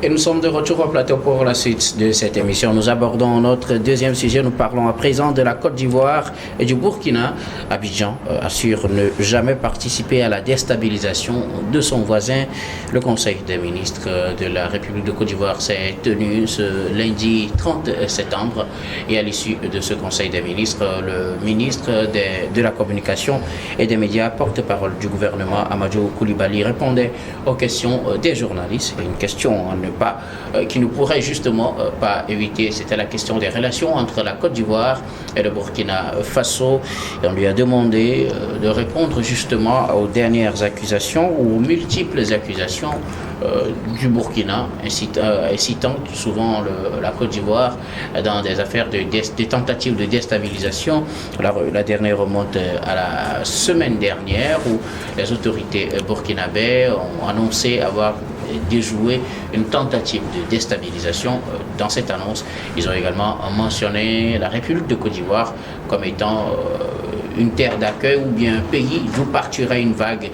Et nous sommes de retour au plateau pour la suite de cette émission. Nous abordons notre deuxième sujet. Nous parlons à présent de la Côte d'Ivoire et du Burkina. Abidjan assure ne jamais participer à la déstabilisation de son voisin. Le Conseil des ministres de la République de Côte d'Ivoire s'est tenu ce lundi 30 septembre. Et à l'issue de ce Conseil des ministres, le ministre de la Communication et des médias, porte-parole du gouvernement, Amadou Coulibaly, répondait aux questions des journalistes. Une question qui ne pourrait justement pas éviter, c'était la question des relations entre la Côte d'Ivoire et le Burkina Faso. Et on lui a demandé de répondre justement aux dernières accusations ou aux multiples accusations du Burkina, incitant souvent la Côte d'Ivoire dans des affaires des tentatives de déstabilisation. La dernière remonte à la semaine dernière où les autorités burkinabées ont annoncé avoir déjoué une tentative de déstabilisation. Dans cette annonce, ils ont également mentionné la République de Côte d'Ivoire comme étant une terre d'accueil ou bien un pays d'où partirait une vague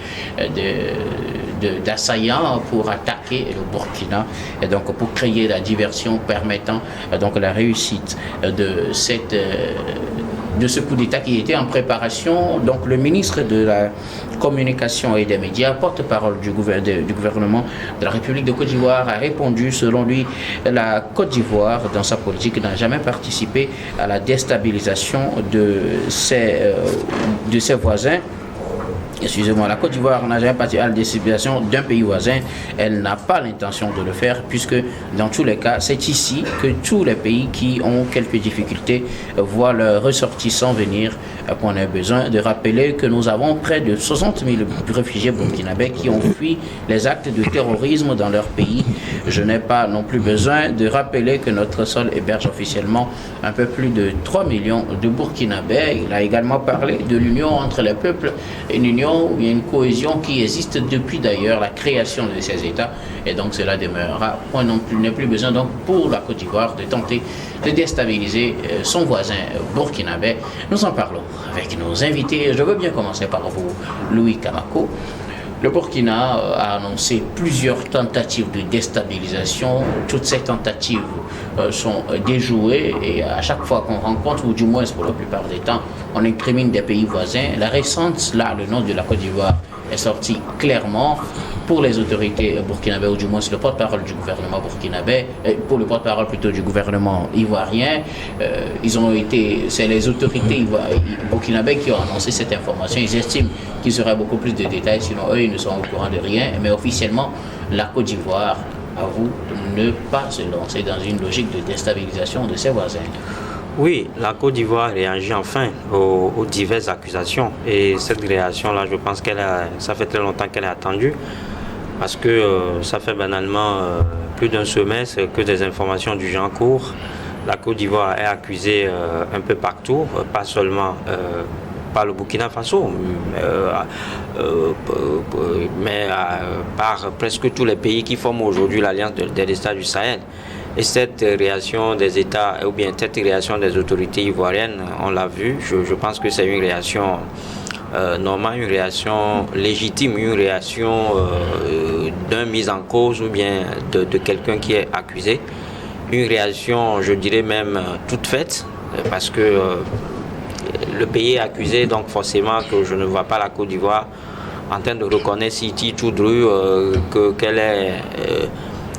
d'assaillants pour attaquer le Burkina et donc pour créer la diversion permettant donc la réussite de ce coup d'État qui était en préparation. Donc le ministre de la Communication et des médias, porte-parole du gouvernement de la République de Côte d'Ivoire, a répondu, selon lui, la Côte d'Ivoire, dans sa politique, n'a jamais participé à la déstabilisation de ses voisins. Excusez-moi, la Côte d'Ivoire n'a jamais participé à la déstabilisation d'un pays voisin. Elle n'a pas l'intention de le faire puisque dans tous les cas, c'est ici que tous les pays qui ont quelques difficultés voient leurs ressortissants venir. On a besoin de rappeler que nous avons près de 60 000 réfugiés burkinabés qui ont fui les actes de terrorisme dans leur pays. Je n'ai pas non plus besoin de rappeler que notre sol héberge officiellement un peu plus de 3 millions de Burkinabés. Il a également parlé de l'union entre les peuples, une union où il y a une cohésion qui existe depuis d'ailleurs la création de ces États, et donc cela demeurera. Point non plus, n'est plus besoin donc pour la Côte d'Ivoire de tenter de déstabiliser son voisin burkinabé. Nous en parlons avec nos invités. Je veux bien commencer par vous, Louis Kamako. Le Burkina a annoncé plusieurs tentatives de déstabilisation. Toutes ces tentatives sont déjouées et à chaque fois qu'on rencontre, ou du moins pour la plupart des temps, on incrimine des pays voisins. La récente, là, le nom de la Côte d'Ivoire est sorti clairement pour les autorités burkinabées, ou du moins le porte-parole du gouvernement burkinabé, pour le porte-parole plutôt du gouvernement ivoirien. C'est les autorités burkinabées qui ont annoncé cette information. Ils estiment qu'il y aurait beaucoup plus de détails, sinon eux, ils ne sont au courant de rien. Mais officiellement, la Côte d'Ivoire avoue ne pas se lancer dans une logique de déstabilisation de ses voisins. Oui, la Côte d'Ivoire réagit enfin aux diverses accusations. Et cette réaction-là, je pense ça fait très longtemps qu'elle est attendue. Parce que ça fait banalement plus d'un semestre que des informations du genre courent. La Côte d'Ivoire est accusée un peu partout, pas seulement par le Burkina Faso, mais par presque tous les pays qui forment aujourd'hui l'Alliance des États du Sahel. Et cette réaction des États, ou bien cette réaction des autorités ivoiriennes, on l'a vu, je pense que c'est une réaction normale, une réaction légitime, une réaction d'un mise en cause ou bien de quelqu'un qui est accusé. Une réaction, je dirais même, toute faite, parce que le pays est accusé, donc forcément que je ne vois pas la Côte d'Ivoire en train de reconnaître Siti Toudru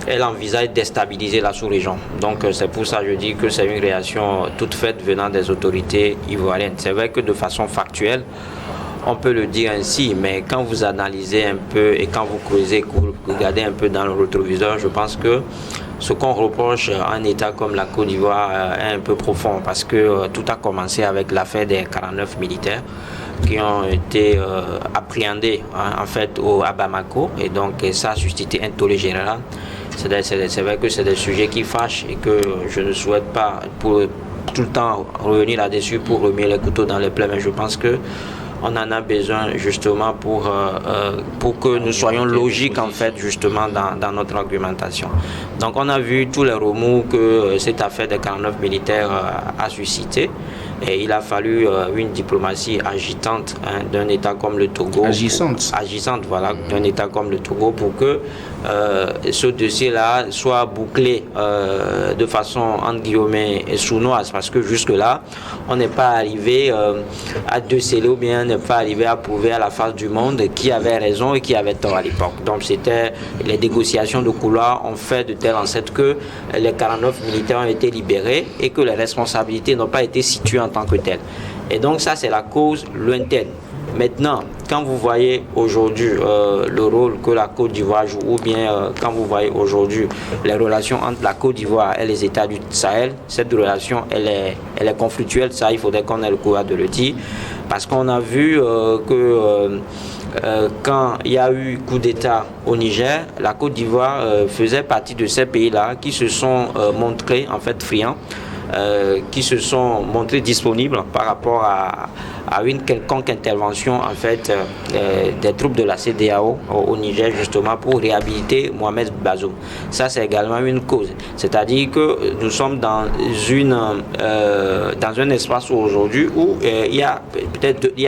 elle envisage de déstabiliser la sous-région. Donc c'est pour ça que je dis que c'est une réaction toute faite venant des autorités ivoiriennes. C'est vrai que de façon factuelle, on peut le dire ainsi, mais quand vous analysez un peu et quand vous creusez, vous regardez un peu dans le rétroviseur, je pense que ce qu'on reproche à un État comme la Côte d'Ivoire est un peu profond, parce que tout a commencé avec l'affaire des 49 militaires qui ont été appréhendés en fait à Bamako, et donc ça a suscité un tollé général. C'est vrai que c'est des sujets qui fâchent et que je ne souhaite pas pour tout le temps revenir là-dessus pour remettre les couteaux dans les plaies, mais je pense que on en a besoin justement pour que nous soyons logiques en fait justement dans notre argumentation. Donc on a vu tous les remous que cette affaire des 49 militaires a suscité. Et il a fallu une diplomatie agitante d'un État comme le Togo. Agissante, voilà, d'un État comme le Togo pour que ce dossier-là soit bouclé de façon, entre guillemets, sournoise. Parce que jusque-là, on n'est pas arrivé à déceler ou bien n'est pas arrivé à prouver à la face du monde qui avait raison et qui avait tort à l'époque. Donc c'était les négociations de couloir ont fait de telle en sorte que les 49 militaires ont été libérés et que les responsabilités n'ont pas été situées en tant que telles. Et donc ça c'est la cause lointaine. Maintenant, quand vous voyez aujourd'hui le rôle que la Côte d'Ivoire joue, ou bien quand vous voyez aujourd'hui les relations entre la Côte d'Ivoire et les États du Sahel, cette relation elle est conflictuelle, ça il faudrait qu'on ait le courage de le dire, parce qu'on a vu que quand il y a eu coup d'État au Niger, la Côte d'Ivoire faisait partie de ces pays-là qui se sont montrés en fait friands, qui se sont montrés disponibles par rapport à une quelconque intervention en fait des troupes de la CEDEAO au Niger justement pour réhabiliter Mohamed Bazoum. Ça c'est également une cause. C'est-à-dire que nous sommes dans un espace aujourd'hui où il y a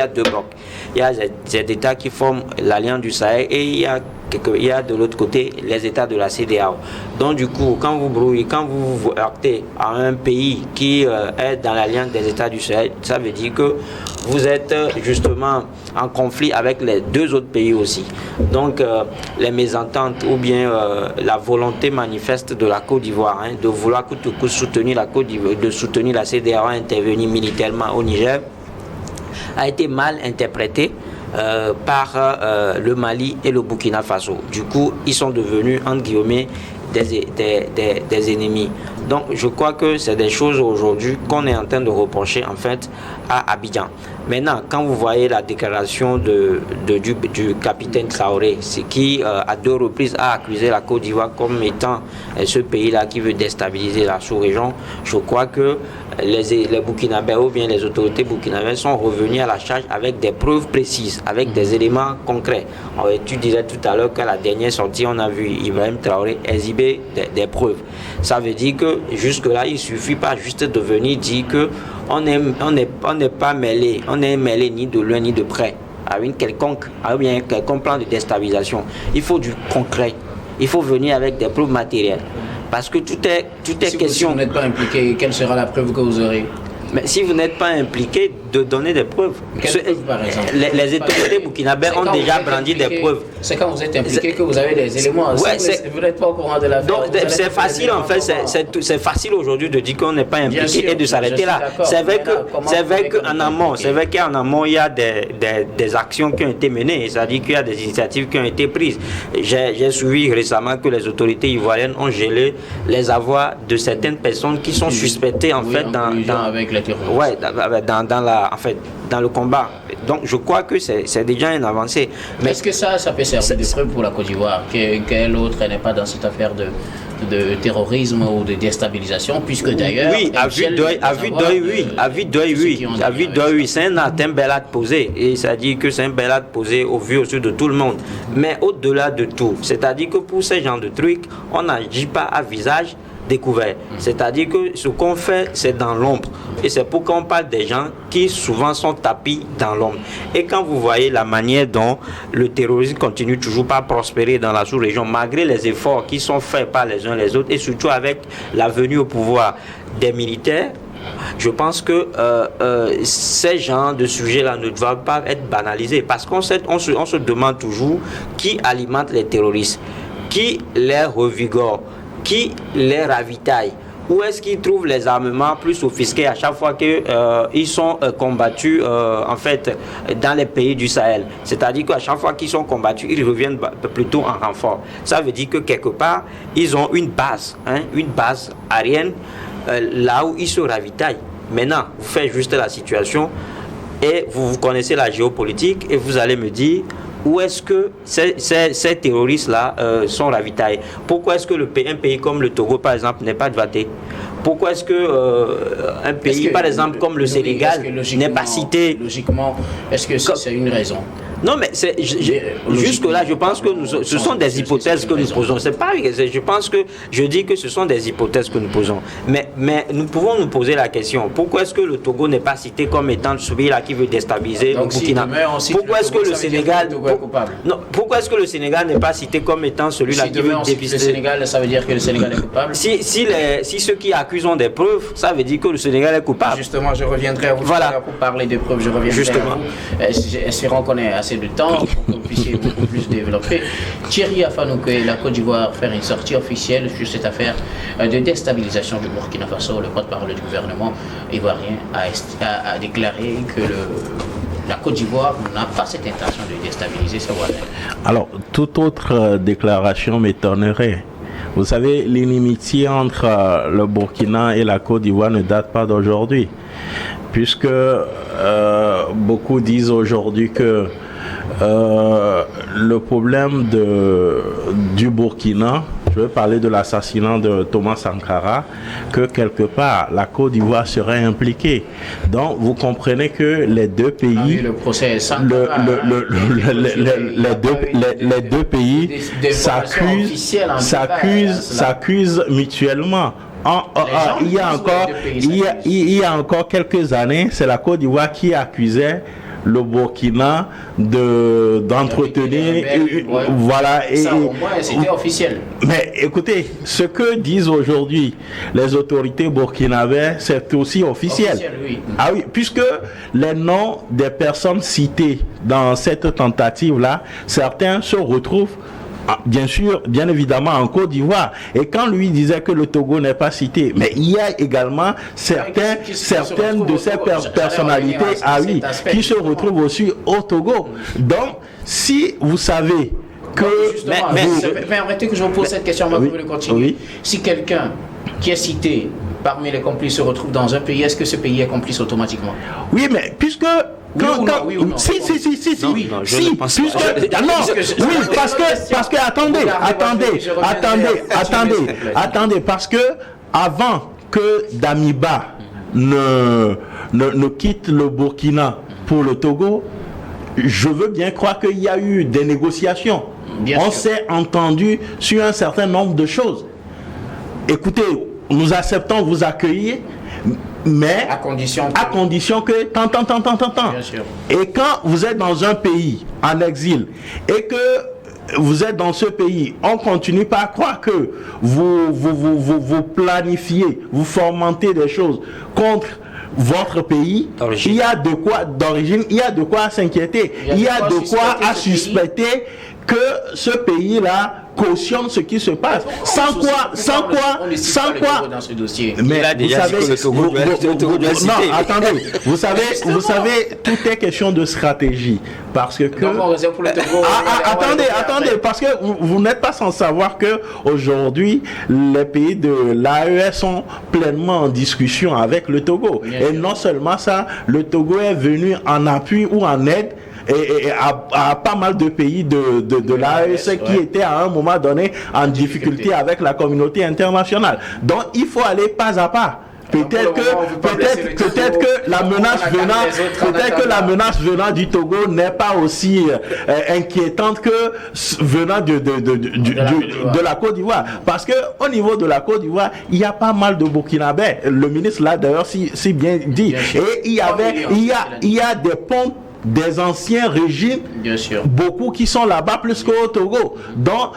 deux blocs. Il y a des États qui forment l'Alliance du Sahel et il y a de l'autre côté les États de la CEDEAO. Donc du coup, quand vous brouillez, quand vous vous heurtez à un pays qui est dans l'Alliance des États du Sahel, ça veut dire que vous êtes justement en conflit avec les deux autres pays aussi. Donc les mésententes ou bien la volonté manifeste de la Côte d'Ivoire de vouloir soutenir la Côte d'Ivoire, de soutenir la CEDEAO à intervenir militairement au Niger a été mal interprétée par le Mali et le Burkina Faso. Du coup, ils sont devenus, entre guillemets, des ennemis. Donc, je crois que c'est des choses aujourd'hui qu'on est en train de reprocher, en fait, à Abidjan. Maintenant, quand vous voyez la déclaration du capitaine Traoré, qui, à deux reprises, a accusé la Côte d'Ivoire comme étant ce pays-là qui veut déstabiliser la sous-région, je crois que les Burkinabés ou bien les autorités burkinabées sont revenus à la charge avec des preuves précises, avec des éléments concrets. Tu disais tout à l'heure qu'à la dernière sortie, on a vu Ibrahim Traoré exhiber des preuves. Ça veut dire que jusque-là, il ne suffit pas juste de venir dire que on n'est pas mêlé, on n'est mêlé ni de loin ni de près à un quelconque plan de déstabilisation. Il faut du concret. Il faut venir avec des preuves matérielles. Parce que tout est question. Si vous n'êtes pas impliqué, quelle sera la preuve que vous aurez? Mais si vous n'êtes pas impliqué, de donner des preuves. Par exemple, les autorités burkinabés ont déjà brandi des preuves. C'est quand vous êtes impliqué que vous avez des éléments. Ouais, vous n'êtes pas au courant de l'affaire. Donc c'est facile en fait, c'est facile aujourd'hui de dire qu'on n'est pas impliqué et de s'arrêter là. C'est vrai qu'en amont, il y a des actions qui ont été menées, c'est-à-dire qu'il y a des initiatives qui ont été prises. J'ai suivi récemment que les autorités ivoiriennes ont gelé les avoirs de certaines personnes qui sont suspectées en fait dans le combat. Donc je crois que c'est déjà une avancée. Mais est-ce que ça peut servir de preuve pour la Côte d'Ivoire qu'elle autre n'est pas dans cette affaire de terrorisme ou de déstabilisation, puisque d'ailleurs... Oui, à vue d'œil, oui. C'est un bel acte posé. Et ça dit que c'est un bel acte posé au vu aussi de tout le monde. Mais au-delà de tout, c'est-à-dire que pour ce genre de trucs, on n'agit pas à visage découvert. C'est-à-dire que ce qu'on fait, c'est dans l'ombre. Et c'est pourquoi on parle des gens qui souvent sont tapis dans l'ombre. Et quand vous voyez la manière dont le terrorisme continue toujours pas à prospérer dans la sous-région, malgré les efforts qui sont faits par les uns les autres, et surtout avec la venue au pouvoir des militaires, je pense que ces genres de sujets-là ne doivent pas être banalisés. Parce qu'on se demande toujours qui alimente les terroristes, qui les revigore, qui les ravitaille. Où est-ce qu'ils trouvent les armements plus sophistiqués à chaque fois qu'ils sont combattus en fait dans les pays du Sahel. C'est-à-dire qu'à chaque fois qu'ils sont combattus, ils reviennent plutôt en renfort. Ça veut dire que quelque part, ils ont une base aérienne là où ils se ravitaillent. Maintenant, vous faites juste la situation et vous connaissez la géopolitique et vous allez me dire où est-ce que ces terroristes-là sont ravitaillés? Pourquoi est-ce que un pays comme le Togo, par exemple, n'est pas doté? Pourquoi est-ce que un pays, par exemple, comme le Sénégal, n'est pas cité? Logiquement, est-ce que c'est une raison? Non, mais jusque-là, je pense que ce sont des hypothèses que nous posons. C'est pas, je dis que ce sont des hypothèses que nous posons. Mais nous pouvons nous poser la question, pourquoi est-ce que le Togo n'est pas cité comme étant celui-là qui veut déstabiliser le Burkina? Pourquoi est-ce que le Sénégal... Non, pourquoi est-ce que le Sénégal n'est pas cité comme étant celui-là qui veut déstabiliser le Sénégal? Ça veut dire que le Sénégal est coupable? Si ceux qui accusent ont des preuves, ça veut dire que le Sénégal est coupable. Justement, je reviendrai à vous pour parler des preuves. Je reviendrai à vous. Espérons qu'on ait assez de temps pour que vous puissiez beaucoup plus développer. Thierry Afanouke, la Côte d'Ivoire, faire une sortie officielle sur cette affaire de déstabilisation du Burkina Faso. Le porte-parole du gouvernement ivoirien a déclaré que la Côte d'Ivoire n'a pas cette intention de déstabiliser ses voisins. Alors, toute autre déclaration m'étonnerait. Vous savez, l'inimitié entre le Burkina et la Côte d'Ivoire ne date pas d'aujourd'hui, puisque beaucoup disent aujourd'hui que le problème du Burkina, je veux parler de l'assassinat de Thomas Sankara, que quelque part la Côte d'Ivoire serait impliquée. Donc vous comprenez que les deux pays, le procès Sankara, les deux pays s'accusent mutuellement. Il y a encore quelques années, c'est la Côte d'Ivoire qui accusait le Burkina d'entretenir, voilà, et ça, au moins, c'était officiel. Mais écoutez, ce que disent aujourd'hui les autorités burkinabées, c'est aussi officiel. Oui. Ah oui, puisque les noms des personnes citées dans cette tentative-là, certains se retrouvent bien évidemment en Côte d'Ivoire. Et quand lui disait que le Togo n'est pas cité, mais il y a également certaines de ces personnalités qui se retrouvent aussi au Togo. Donc, si vous savez que... Mais arrêtez que je vous pose cette question avant que vous le continuez. Oui. Si quelqu'un qui est cité parmi les complices se retrouve dans un pays, est-ce que ce pays est complice automatiquement? Oui, mais puisque... Parce que attendez, parce que avant que Damiba ne quitte le Burkina pour le Togo, je veux bien croire qu'il y a eu des négociations. On s'est entendu sur un certain nombre de choses. Écoutez, nous acceptons de vous accueillir, mais à condition que Bien sûr. Et quand vous êtes dans un pays en exil et que vous êtes dans ce pays, on continue pas à croire que vous planifiez, vous fomentez des choses contre votre pays, il y a de quoi d'origine, il y a de quoi s'inquiéter, il y a de quoi à suspecter que ce pays-là cautionne ce qui se passe. Sans quoi, dans ce dossier. Mais vous savez, attendez, vous savez, tout est question de stratégie, parce que attendez, parce que vous n'êtes pas sans savoir que aujourd'hui les pays de l'AES sont pleinement en discussion avec le Togo. Et non seulement ça, le Togo est venu en appui ou en aide et à pas mal de pays de l'AES qui étaient à un moment donné en difficulté avec la communauté internationale. Donc il faut aller pas à pas. Peut-être que la menace venant du Togo n'est pas aussi inquiétante que venant de la Côte d'Ivoire, parce que au niveau de la Côte d'Ivoire, il y a pas mal de Burkinabés. Le ministre là d'ailleurs si bien dit. Et il y a des ponts des anciens régimes, beaucoup qui sont là-bas plus qu'au Togo. Donc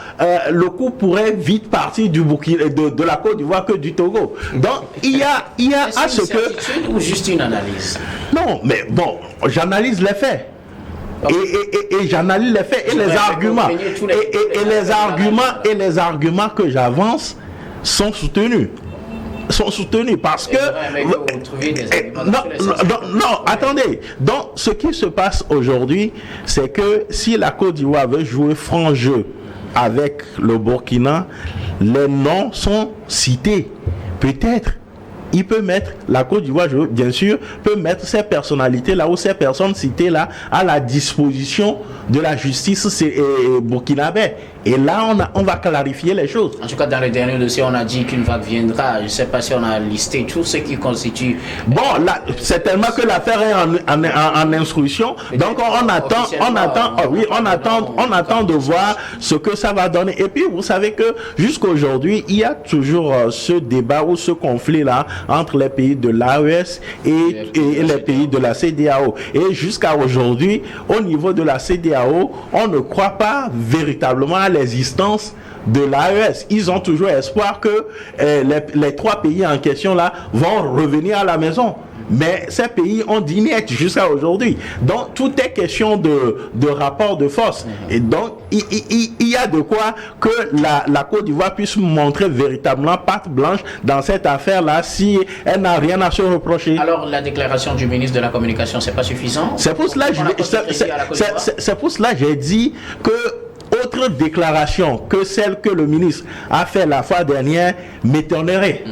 le coup pourrait vite partir du Burkina, de la Côte d'Ivoire que du Togo. Donc il y a à ce que... ou juste une analyse? Non, mais bon, j'analyse les faits. Et j'analyse les faits et les arguments. Et les arguments que j'avance sont soutenus. Parce que non, attendez. Donc ce qui se passe aujourd'hui, c'est que si la Côte d'Ivoire veut jouer franc jeu avec le Burkina, les noms sont cités. Peut-être il peut mettre, la Côte d'Ivoire, bien sûr, peut mettre ces personnalités là ou ces personnes citées là à la disposition de la justice burkinabé. Et là, on va clarifier les choses. En tout cas, dans le dernier dossier, on a dit qu'une vague viendra. Je ne sais pas si on a listé tout ce qui constitue... Bon, là, c'est tellement que l'affaire est en instruction. Donc, on attend de voir ce que ça va donner. Et puis, vous savez que jusqu'aujourd'hui, il y a toujours ce débat ou ce conflit-là entre les pays de l'AES et les pays de la CEDEAO. Et jusqu'à aujourd'hui, au niveau de la CEDEAO, on ne croit pas véritablement à l'existence de l'AES. Ils ont toujours espoir que les 3 pays en question là vont revenir à la maison. Mais ces pays ont dit net jusqu'à aujourd'hui. Donc, tout est question de rapport de force. Et donc, il y a de quoi que la Côte d'Ivoire puisse montrer véritablement patte blanche dans cette affaire-là si elle n'a rien à se reprocher. Alors, la déclaration du ministre de la Communication, c'est pas suffisant? C'est pour cela que j'ai dit que autre déclaration que celle que le ministre a fait la fois dernière m'étonnerait.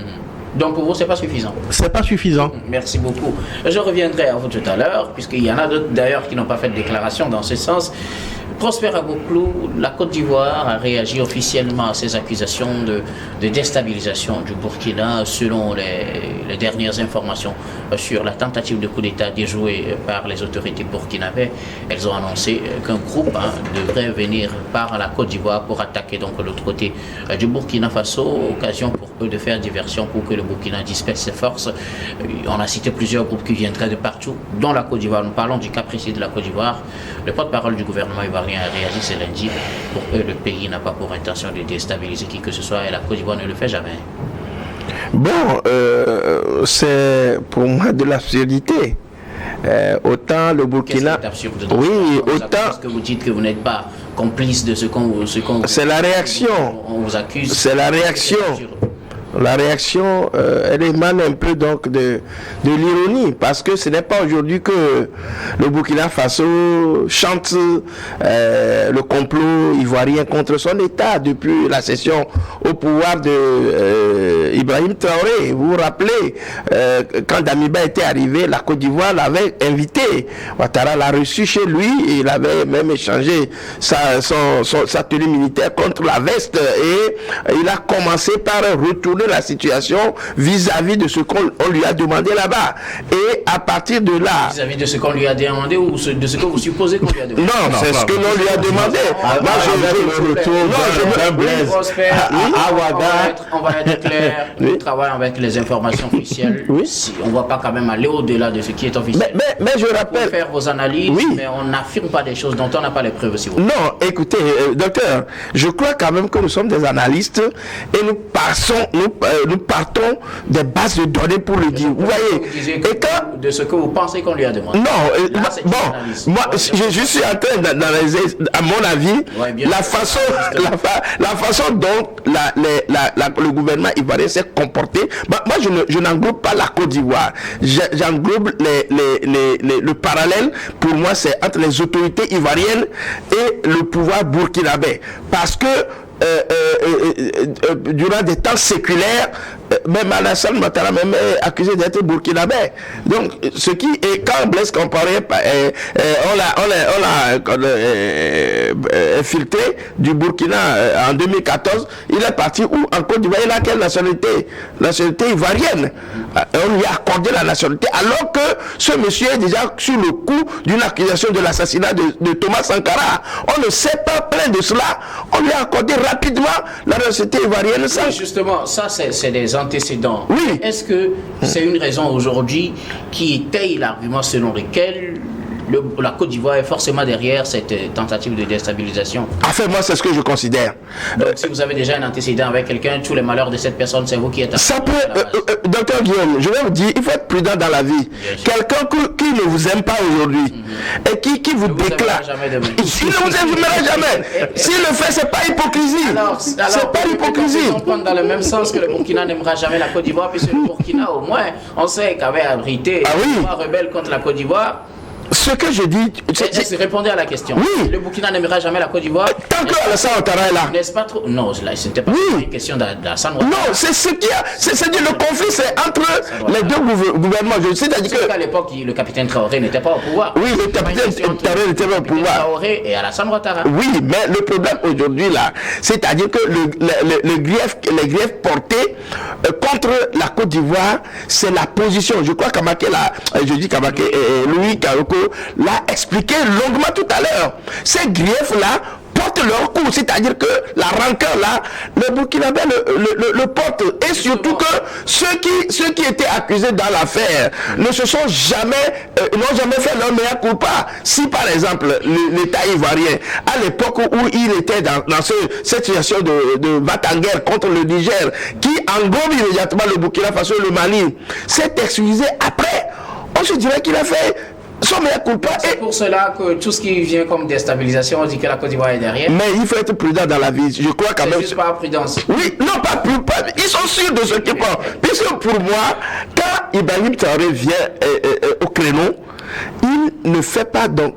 Donc pour vous, c'est pas suffisant? C'est pas suffisant. Merci beaucoup. Je reviendrai à vous tout à l'heure, puisqu'il y en a d'autres d'ailleurs qui n'ont pas fait de déclaration dans ce sens. Prosper Agboklou, la Côte d'Ivoire a réagi officiellement à ces accusations de déstabilisation du Burkina selon les dernières informations sur la tentative de coup d'État déjouée par les autorités burkinabées. Elles ont annoncé qu'un groupe devrait venir par la Côte d'Ivoire pour attaquer donc l'autre côté du Burkina Faso, occasion pour eux de faire diversion pour que le Burkina disperse ses forces. On a cité plusieurs groupes qui viendraient de partout, dont la Côte d'Ivoire. Nous parlons du cas précis de la Côte d'Ivoire. Le porte-parole du gouvernement ivoirien a réagi ce lundi. Pour eux, le pays n'a pas pour intention de déstabiliser qui que ce soit et la Côte d'Ivoire ne le fait jamais. Bon, c'est pour moi de l'absurdité. Autant le Burkina... Qu'est-ce qui est absurde? Oui, autant... Parce que vous dites que vous n'êtes pas complice de ce qu'on C'est la réaction. On vous accuse. C'est la réaction. La réaction, elle émane un peu donc de l'ironie, parce que ce n'est pas aujourd'hui que le Burkina Faso chante le complot ivoirien contre son État depuis la cession au pouvoir de Ibrahim Traoré. Vous vous rappelez, quand Damiba était arrivé, la Côte d'Ivoire l'avait invité. Ouattara l'a reçu chez lui et il avait même échangé sa tenue militaire contre la veste et il a commencé par retourner la situation vis-à-vis de ce qu'on lui a demandé là-bas. Et à partir de là... Vis-à-vis de ce qu'on lui a demandé ou de ce que vous supposez qu'on lui a demandé? Non, c'est ce que l'on lui a demandé. Moi, je veux le retour d'un Blaise à Ouaga. On va être clair. Nous travaillons avec les informations officielles. Si on ne va pas quand même aller au-delà de ce qui est officiel. Mais je rappelle... On peut faire vos analyses, mais on n'affirme pas des choses dont on n'a pas les preuves. Si vous... Non, écoutez, docteur, je crois quand même que nous sommes des analystes et nous partons des bases de données pour le dire. Vous voyez, et quand... de ce que vous pensez qu'on lui a demandé. Non, bon, moi, je suis en train d'analyser, à mon avis, la façon dont le gouvernement ivoirien s'est comporté. Moi, je n'englobe pas la Côte d'Ivoire. J'englobe le parallèle, pour moi, c'est entre les autorités ivoiriennes et le pouvoir burkinabé. Parce que durant des temps séculaires, même Alassane Ouattara même est accusé d'être burkinabé. Donc, ce qui est, quand Blaise Compaoré, on l'a infiltré du Burkina en 2014, il est parti où? En Côte d'Ivoire. Il a quelle nationalité? Nationalité ivoirienne. On lui a accordé la nationalité, alors que ce monsieur est déjà sur le coup d'une accusation de l'assassinat de Thomas Sankara. On ne s'est pas plaint de cela. On lui a accordé rapidement la nationalité ivoirienne. Oui, justement, ça c'est des antécédents. Oui. Est-ce que c'est une raison aujourd'hui qui étaye l'argument selon lequel la Côte d'Ivoire est forcément derrière cette tentative de déstabilisation? Enfin, moi, c'est ce que je considère. Donc, si vous avez déjà un antécédent avec quelqu'un, tous les malheurs de cette personne, c'est vous qui êtes... Ça peut... docteur Guillaume, je vais vous dire, il faut être prudent dans la vie. Quelqu'un qui ne vous aime pas aujourd'hui et qui vous déclare... Il ne vous aimera jamais. S'il le fait, c'est pas hypocrisie. C'est pas hypocrisie. On prend dans le même sens que le Burkina n'aimera jamais la Côte d'Ivoire, puisque le Burkina, au moins, on sait qu'avait abrité un rebelle contre la Côte d'Ivoire. Ce que je dis... Répondez à la question. Oui. Le Burkina n'aimera jamais la Côte d'Ivoire. Tant que Alassane Ouattara est là. N'est-ce pas trop? Non, ce n'était pas une question d'Alassane Ouattara. Non, c'est ce qu'il y a. C'est-à-dire le conflit, c'est entre les deux gouvernements. C'est-à-dire que... À l'époque, le capitaine Traoré n'était pas au pouvoir. Oui, le capitaine Traoré n'était pas au pouvoir. Traoré et Alassane Ouattara. Oui, mais le problème aujourd'hui, là, c'est-à-dire que les griefs portés contre la Côte d'Ivoire, c'est la position. Je crois qu'Amaké, Louis Karoko l'a expliqué longuement tout à l'heure. Ces griefs-là portent leur coup, c'est-à-dire que la rancœur là, le Burkinabé le porte, et surtout que ceux qui étaient accusés dans l'affaire ne se sont n'ont jamais fait leur meilleur culpa. Si par exemple l'État ivoirien, à l'époque où il était dans cette situation de va-t-en-guerre contre le Niger, qui englobe immédiatement le Burkina Faso et le Mali, s'est excusé après, on se dirait qu'il a fait son meilleur culpa. C'est pour cela que tout ce qui vient comme déstabilisation, on dit que la Côte d'Ivoire est derrière. Mais il faut être prudent dans la vie. Je crois quand même. C'est juste pas prudence. Oui, non, pas ils sont sûrs de ce qu'ils font. Puisque pour moi, quand Ibrahim Traoré vient au créneau, il ne fait pas de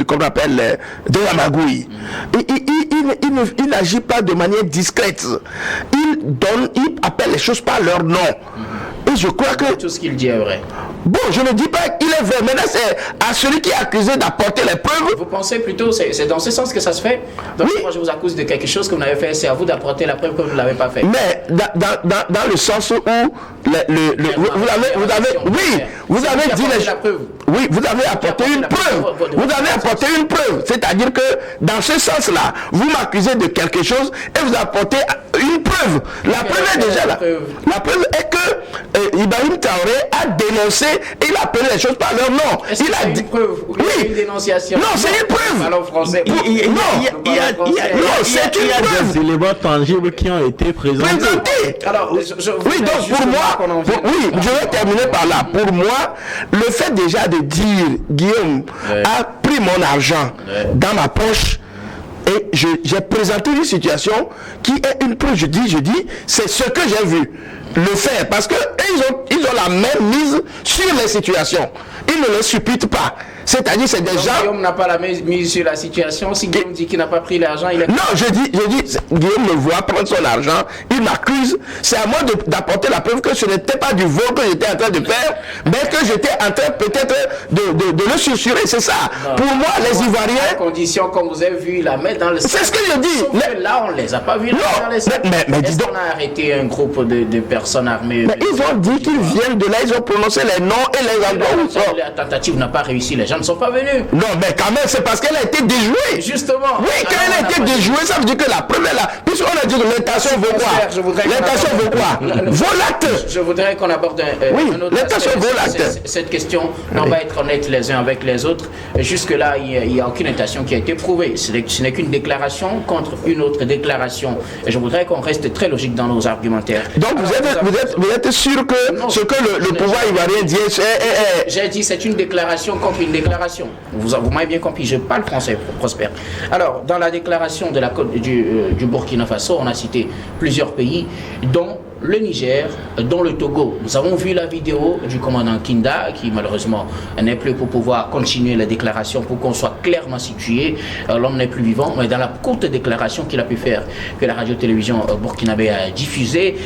comme on appelle, de la magouille. Il n'agit pas de manière discrète. Il appelle les choses par leur nom. Et je crois que tout ce qu'il dit est vrai. Bon, je ne dis pas qu'il est vrai. Maintenant, c'est à celui qui est accusé d'apporter les preuves. Vous pensez plutôt, c'est dans ce sens que ça se fait? Donc, oui. Moi, je vous accuse de quelque chose que vous n'avez fait, c'est à vous d'apporter la preuve que vous ne l'avez pas fait. Mais dans le sens où vous avez dit la preuve. Oui, vous avez apporté une preuve. Vous avez apporté une preuve. C'est-à-dire que dans ce sens-là, vous m'accusez de quelque chose et vous apportez une preuve. La preuve est déjà là. La preuve est que Ibrahim Traoré a dénoncé et il a appelé les choses par leur nom. Il a dit une preuve. Oui, une dénonciation. Non, c'est une preuve. Alors français. Il y a des éléments tangibles qui ont été présentés. Alors, oui, donc pour moi, je vais terminer par là. Pour moi, le fait déjà de dire Guillaume a pris mon argent dans ma poche et j'ai présenté une situation qui est une preuve. Je dis, c'est ce que j'ai vu. Le faire parce que ils ont la même mise sur les situations. Ils ne les supputent pas. C'est-à-dire, c'est des gens. Guillaume n'a pas la mise sur la situation. Si Guillaume dit qu'il n'a pas pris l'argent, il est. Non, je dis, Guillaume me voit prendre son argent, il m'accuse. C'est à moi d'apporter la preuve que ce n'était pas du vol que j'étais en train de faire, mais que j'étais en train peut-être de le susurrer. C'est ça. Non. Pour moi, les Ivoiriens. À condition, comme vous avez vu, la mettre dans le sac. C'est ce que je dis. Là, on ne les a pas vus dans les sacs. Mais est-ce qu'on a arrêté un groupe de personnes armées? Mais ils ont dit qu'ils viennent de là, ils ont prononcé les noms et les endroits où ils sont. La tentative n'a pas réussi, les gens ne sont pas venus. Non, mais quand même, c'est parce qu'elle a été déjouée. Justement. Oui, quand elle a été déjouée, ça veut dire que la preuve est là. Puisqu'on a dit que l'intention vaut quoi? L'intention vaut quoi? Vaut l'acte. Je voudrais qu'on aborde un autre l'intention vaut l'acte. Cette question, on va être honnête les uns avec les autres. Jusque-là, il n'y a aucune intention qui a été prouvée. Ce n'est qu'une déclaration contre une autre déclaration. Et je voudrais qu'on reste très logique dans nos argumentaires. Donc, vous êtes sûr que ce que le pouvoir ivoirien dit est... J'ai dit c'est une déclaration contre une déclaration. Vous m'avez bien compris, je parle français, Prosper. Alors, dans la déclaration de du Burkina Faso, on a cité plusieurs pays, dont le Niger, dont le Togo. Nous avons vu la vidéo du commandant Kinda, qui malheureusement n'est plus pour pouvoir continuer la déclaration pour qu'on soit clairement situé. L'homme n'est plus vivant, mais dans la courte déclaration qu'il a pu faire, que la radio-télévision burkinabé a diffusée,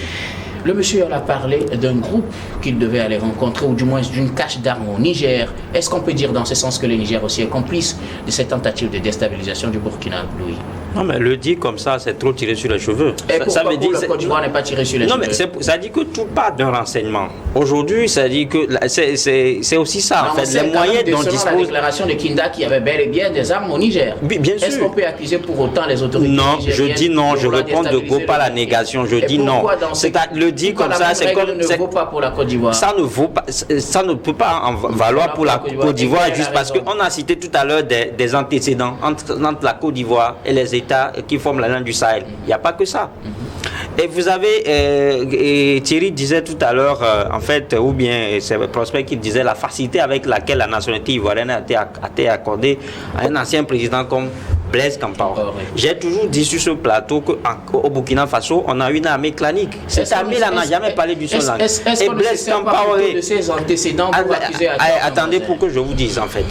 le monsieur a parlé d'un groupe qu'il devait aller rencontrer, ou du moins d'une cache d'armes au Niger. Est-ce qu'on peut dire dans ce sens que le Niger aussi est complice de cette tentative de déstabilisation du Burkina, Louis? Non, mais le dire comme ça, c'est trop tiré sur les cheveux. Et pourquoi le Côte d'Ivoire n'est pas tiré sur les cheveux? Non, mais ça dit que tout part d'un renseignement. Aujourd'hui, ça dit que c'est aussi ça. Non, en fait, les moyens dont dispose la déclaration de Kinda qui avait bel et bien des armes au Niger. Bien sûr. Est-ce qu'on peut accuser pour autant les autorités nigériennes? Non, je dis non. Je réponds de go pas la négation. Je dis non. Le dit comme ça, c'est comme ne vaut pas pour la Côte d'Ivoire. Ça ne vaut pas. Ça ne peut pas en valoir pour la Côte d'Ivoire juste parce qu'on a cité tout à l'heure des antécédents entre la Côte d'Ivoire et les États qui forment la langue du Sahel. Il n'y a pas que ça. Et vous avez, Thierry disait tout à l'heure, en fait, ou bien c'est Prosper qui disait la facilité avec laquelle la nationalité ivoirienne a été accordée à un ancien président comme Blaise Compaoré. J'ai toujours dit sur ce plateau qu'au Burkina Faso, on a une armée clanique. Cette armée-là n'a jamais parlé du seul langue. Et Blaise Compaoré de ses antécédents pour accuser attendez pour que je vous dise en fait.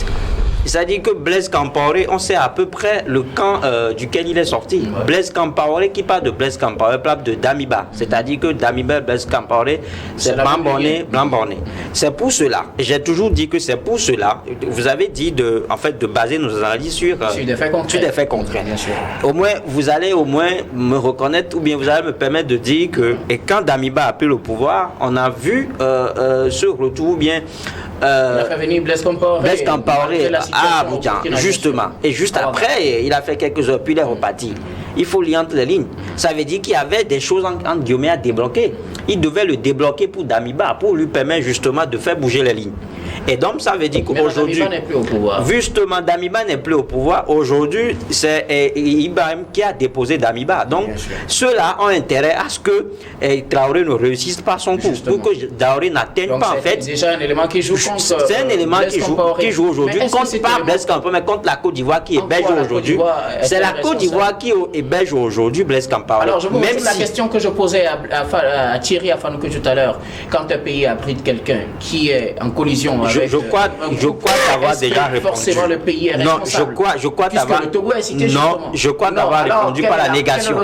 C'est-à-dire que Blaise Compaoré, on sait à peu près le camp duquel il est sorti. Ouais. Blaise Compaoré, qui parle de Blaise Compaoré, parle de Damiba. C'est-à-dire que Damiba, Blaise Compaoré, c'est blanc-borné. C'est pour cela, j'ai toujours dit que c'est pour cela, vous avez dit de baser nos analyses sur des faits concrets. Bien sûr. Au moins, vous allez me reconnaître, ou bien vous allez me permettre de dire que, et quand Damiba a pris le pouvoir, on a vu ce retour, bien... il a fait venir Blaise Compaoré à Abidjan, justement. Et juste après, il a fait quelques heures, puis il est reparti. Il faut lire entre les lignes. Ça veut dire qu'il y avait des choses entre guillemets à débloquer. Il devait le débloquer pour Damiba, pour lui permettre justement de faire bouger les lignes. Et donc ça veut dire qu'aujourd'hui, Damiba n'est plus au pouvoir. Justement, Damiba n'est plus au pouvoir. Aujourd'hui, c'est Ibrahim qui a déposé Damiba. Donc ceux-là ont intérêt à ce que Traoré ne réussisse pas son coup, pour que Traoré n'atteigne pas en fait. C'est déjà un élément qui joue contre. C'est un élément qui joue aujourd'hui contre pas Blaise Compaoré, mais contre la Côte d'Ivoire qui héberge aujourd'hui. C'est la Côte d'Ivoire qui héberge aujourd'hui Blaise Compaoré. Alors je vous même la question que je posais à Thierry Afanouke tout à l'heure. Quand un pays abrite quelqu'un qui est en collision avec je crois t'avoir déjà répondu. Forcément, le pays est responsable. Je crois t'avoir. Je crois t'avoir répondu par la négation.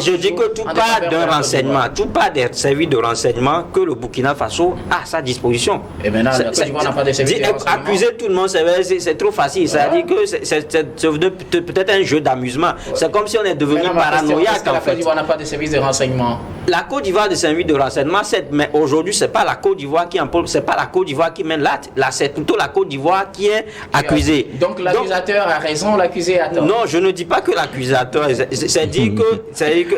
Je dis que tout part d'un renseignement, tout part des services de renseignement que le Burkina Faso a à sa disposition. Et maintenant, la Côte d'Ivoire n'a pas de services de renseignement. Accuser tout le monde, c'est trop facile. C'est-à-dire que c'est peut-être un jeu d'amusement. C'est comme si on est devenu paranoïaque. La Côte d'Ivoire n'a pas de services de renseignement. La Côte d'Ivoire de services de renseignement, mais aujourd'hui, c'est pas la Côte d'Ivoire qui mène l'acte. Là, c'est plutôt la Côte d'Ivoire qui est accusée. Donc l'accusateur a raison, l'accusé a tort. Non, je ne dis pas que l'accusateur, c'est dire que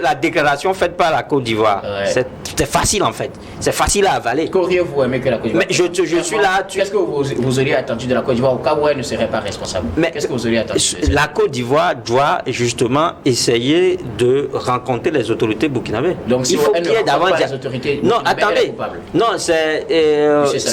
la déclaration faite par la Côte d'Ivoire, c'est facile en fait. C'est facile à avaler. Qu'auriez-vous aimé que la Côte d'Ivoire? Mais je suis là. Qu'est-ce que vous auriez attendu de la Côte d'Ivoire au cas où elle ne serait pas responsable? Qu'est-ce que vous auriez attendu? La Côte d'Ivoire doit justement essayer de rencontrer les autorités burkinabées. Donc il faut qu'il y ait davantage les autorités. Non, attendez. Non, c'est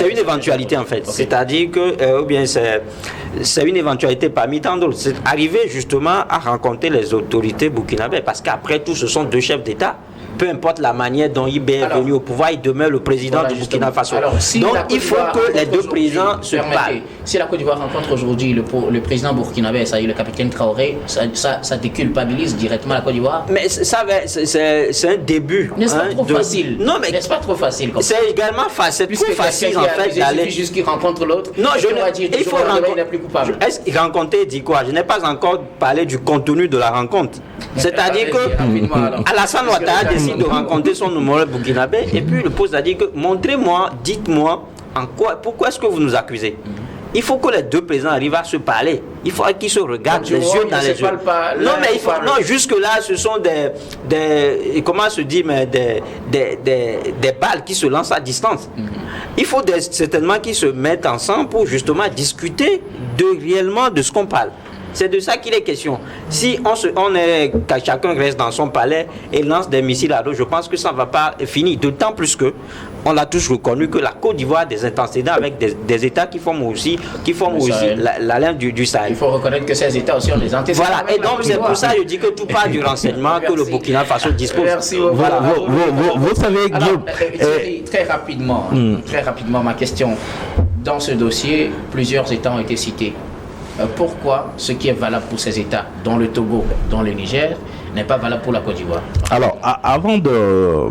une éventualité en fait. Okay. C'est-à-dire que, ou bien c'est une éventualité parmi tant d'autres. C'est arriver justement à rencontrer les autorités burkinabées parce qu'après tout, ce sont deux chefs d'État. Peu importe la manière dont il est venu au pouvoir, il demeure le président du Burkina Faso. Donc il faut que les deux présidents se parlent. Si la Côte d'Ivoire rencontre aujourd'hui le président burkinabé, ça y est, le capitaine Traoré, ça déculpabilise directement la Côte d'Ivoire. Mais ça c'est un début. N'est-ce pas trop facile? Non, mais n'est-ce pas trop facile? C'est également facile. C'est trop facile en fait d'aller. Il suffit juste qu'il rencontre l'autre. Non, il faut rencontrer. Est-ce qu'il rencontrer dit quoi? Je n'ai pas encore parlé du contenu de la rencontre. C'est-à-dire que Alassane Ouattara décide de rencontrer son homologue burkinabé et puis le pose à dire que montrez-moi, dites-moi pourquoi est-ce que vous nous accusez? Il faut que les deux présidents arrivent à se parler. Il faut qu'ils se regardent les yeux dans les yeux. Non, mais non, jusque-là, ce sont des balles qui se lancent à distance. Il faut certainement qu'ils se mettent ensemble pour justement discuter réellement de ce qu'on parle. C'est de ça qu'il est question. Si chacun reste dans son palais et lance des missiles à l'eau, je pense que ça ne va pas finir. D'autant plus que on a tous reconnu que la Côte d'Ivoire a des antécédents avec des États qui forment aussi l'alliance du Sahel. Il faut reconnaître que ces États aussi ont des antécédents. Voilà, et donc c'est pour ça que je dis que tout part du renseignement que le Burkina Faso dispose. Merci. Voilà. Vous savez, Guillaume. Très rapidement, ma question. Dans ce dossier, plusieurs États ont été cités. Pourquoi ce qui est valable pour ces États, dont le Togo, dont le Niger, n'est pas valable pour la Côte d'Ivoire? Alors, avant de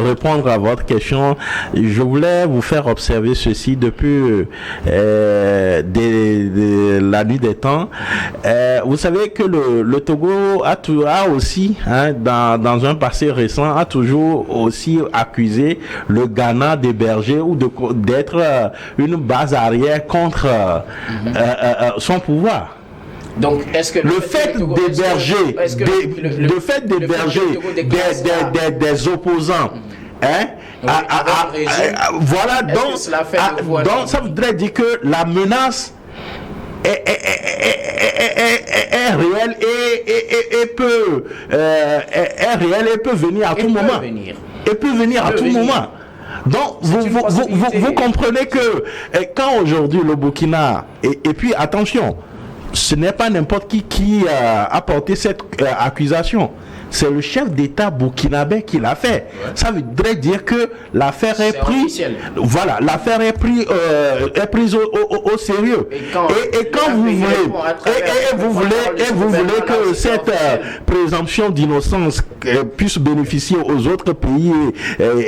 répondre à votre question, je voulais vous faire observer ceci depuis la nuit des temps. Vous savez que le Togo a aussi, dans un passé récent, a toujours aussi accusé le Ghana d'héberger ou d'être une base arrière contre son pouvoir. Donc, est-ce que le fait d'héberger des opposants, voilà, donc ça voudrait dire que la menace est réelle et peut venir à tout moment. Et peut venir à tout moment. Donc, vous comprenez que quand aujourd'hui le Burkina, et puis attention, ce n'est pas n'importe qui a porté cette accusation. C'est le chef d'État burkinabé qui l'a fait. Ouais. Ça voudrait dire que l'affaire est prise. Voilà, l'affaire est prise au sérieux. Et quand vous voulez que cette présomption d'innocence puisse bénéficier aux autres pays,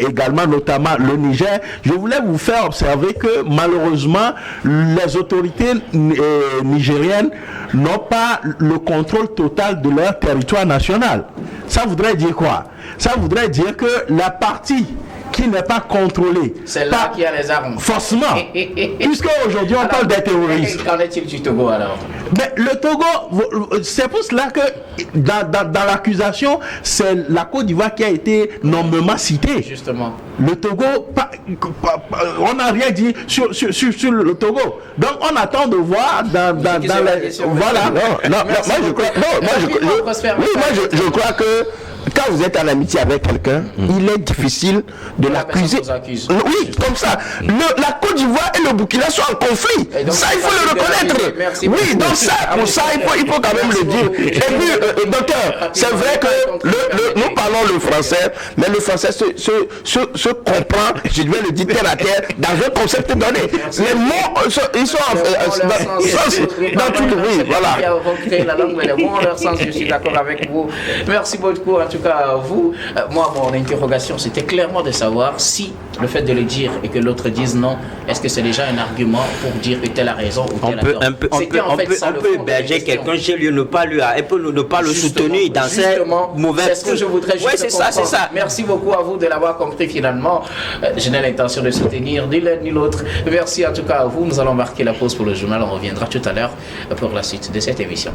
également notamment le Niger, je voulais vous faire observer que malheureusement les autorités nigériennes n'ont pas le contrôle total de leur territoire national. Ça voudrait dire quoi? Ça voudrait dire que la partie qui n'est pas contrôlée, c'est là qui a les armes. Forcément. Puisque aujourd'hui on parle des terroristes. Qu'en est-il du Togo alors? Mais le Togo, c'est pour cela que dans l'accusation, c'est la Côte d'Ivoire qui a été nommément citée. Justement. Le Togo, on n'a rien dit sur le Togo. Donc on attend de voir dans les... Voilà. Moi je crois que quand vous êtes en amitié avec quelqu'un, il est difficile de l'accuser. Oui, comme ça. La Côte d'Ivoire et le Burkina sont en conflit. Ça, il faut le reconnaître. Oui, donc ça, pour ça, il faut quand même le dire. Et puis, docteur, c'est vrai que nous parlons le français, mais le français se comprend, je vais le dire terre à terre, dans un concept donné. Les mots, ils sont dans tout le... Oui, voilà. La langue, mais les mots ont leur sens, je suis d'accord avec vous. Merci beaucoup. En tout cas, vous, moi, mon interrogation, c'était clairement de savoir si le fait de le dire et que l'autre dise non, est-ce que c'est déjà un argument pour dire que telle a raison ou telle a tort? On peut héberger quelqu'un chez lui, ne pas le soutenir dans ses mauvais... C'est ce que je voudrais juste comprendre. C'est ça. Merci beaucoup à vous de l'avoir compris finalement. Je n'ai l'intention de soutenir ni l'un ni l'autre. Merci en tout cas à vous. Nous allons marquer la pause pour le journal. On reviendra tout à l'heure pour la suite de cette émission.